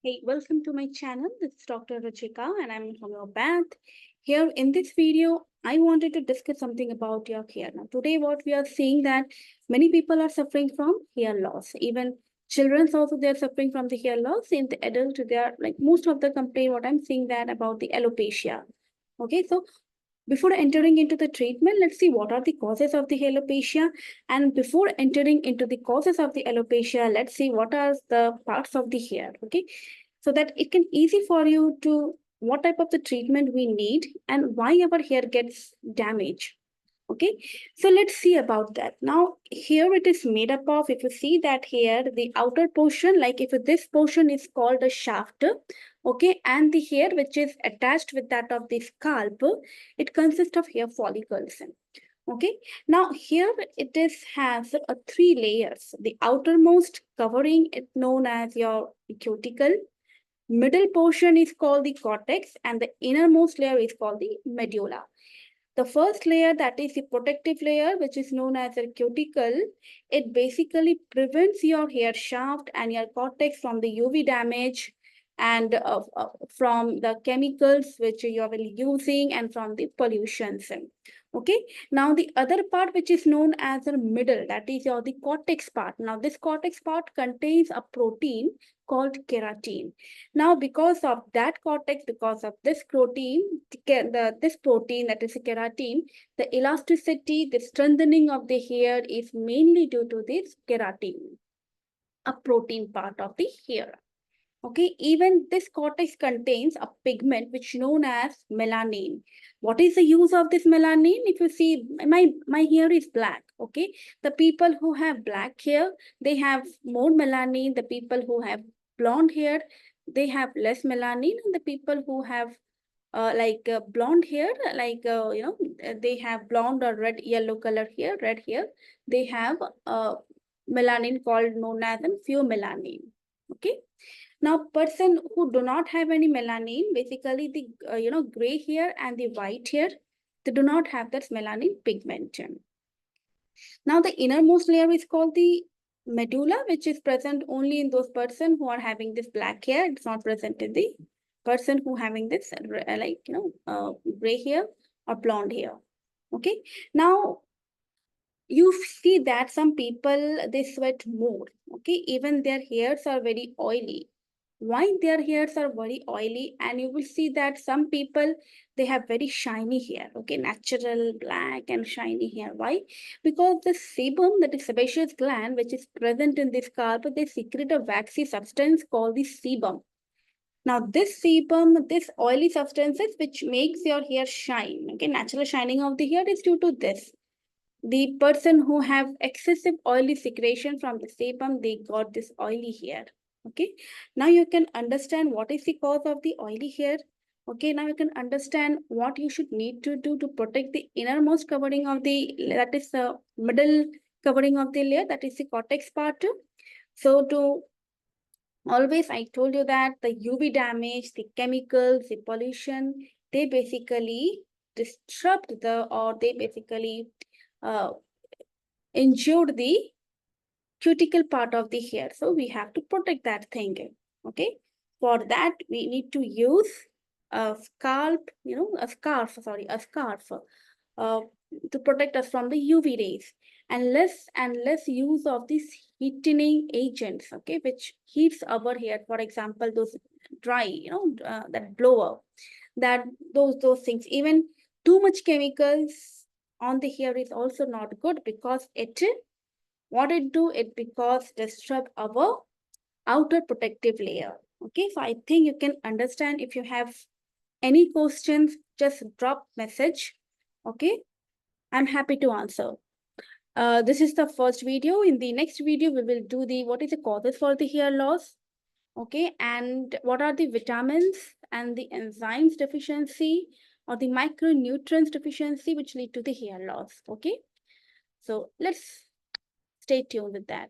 Hey, welcome to my channel. This is Dr. Ruchika and I'm from your bath. Here in this video, I wanted to discuss something about your hair. Now, today what we are seeing that many people are suffering from hair loss. Even children also they are suffering from the hair loss. In the adult, they are like most of the complaint what I'm seeing that about the alopecia. Okay, so before entering into the treatment, let's see what are the causes of the alopecia. And before entering into the causes of the alopecia, let's see what are the parts of the hair. Okay, so that it can easy for you to what type of the treatment we need and why our hair gets damaged. Okay, so let's see about that. Now, here it is made up of, if you see that here, the outer portion, like if this portion is called a shaft, okay, and the hair which is attached with that of the scalp, it consists of hair follicles. Okay, now here it is has three layers. The outermost covering it known as your cuticle, middle portion is called the cortex, and the innermost layer is called the medulla. The first layer, that is the protective layer, which is known as a cuticle, it basically prevents your hair shaft and your cortex from the UV damage and from the chemicals which you are using and from the pollutions. Okay. Now the other part which is known as the middle, that is your the cortex part. Now this cortex part contains a protein called keratin. Now, because of that cortex, because of this protein, this protein that is keratin, the elasticity, the strengthening of the hair is mainly due to this keratin, a protein part of the hair. Okay, even this cortex contains a pigment which known as melanin. What is the use of this melanin? If you see, my hair is black. Okay, the people who have black hair, they have more melanin. The people who have blonde hair, they have less melanin, and the people who have blonde hair, they have blonde or red, yellow color hair, red hair. They have melanin called known as few melanin. Okay. Now, person who do not have any melanin, basically the gray hair and the white hair, they do not have that melanin pigment. Now, the innermost layer is called the medulla, which is present only in those person who are having this black hair. It's not present in the person who having this gray hair or blonde hair. Okay. Now, you see that some people they sweat more. Okay, even their hairs are very oily. Why their hairs are very oily? And you will see that some people they have very shiny hair. Okay, natural black and shiny hair. Why? Because the sebum, that is sebaceous gland, which is present in the scalp, they secrete a waxy substance called the sebum. Now, this sebum, this oily substances which makes your hair shine. Okay, natural shining of the hair is due to this. The person who have excessive oily secretion from the sebum, they got this oily hair. Okay, now you can understand what is the cause of the oily hair. Okay, now you can understand what you should need to do to protect the innermost covering of the, that is the middle covering of the layer, that is the cortex part. So to always, I told you that the UV damage, the chemicals, the pollution, they basically disrupt the, or they basically uh, injured the cuticle part of the hair. So we have to protect that thing. Okay. For that, we need to use a scalp, a scarf to protect us from the UV rays, and less use of these heating agents, okay, which heats our hair. For example, those dry, that blower, that those things. Even too much chemicals on the hair is also not good because what it do, it because disrupt our outer protective layer. Okay, so I think you can understand. If you have any questions, just drop message. Okay, I'm happy to answer. This is the first video. In the next video, we will do the what is the causes for the hair loss. Okay, and what are the vitamins and the enzymes deficiency or the micronutrients deficiency which lead to the hair loss. Okay, so let's stay tuned with that.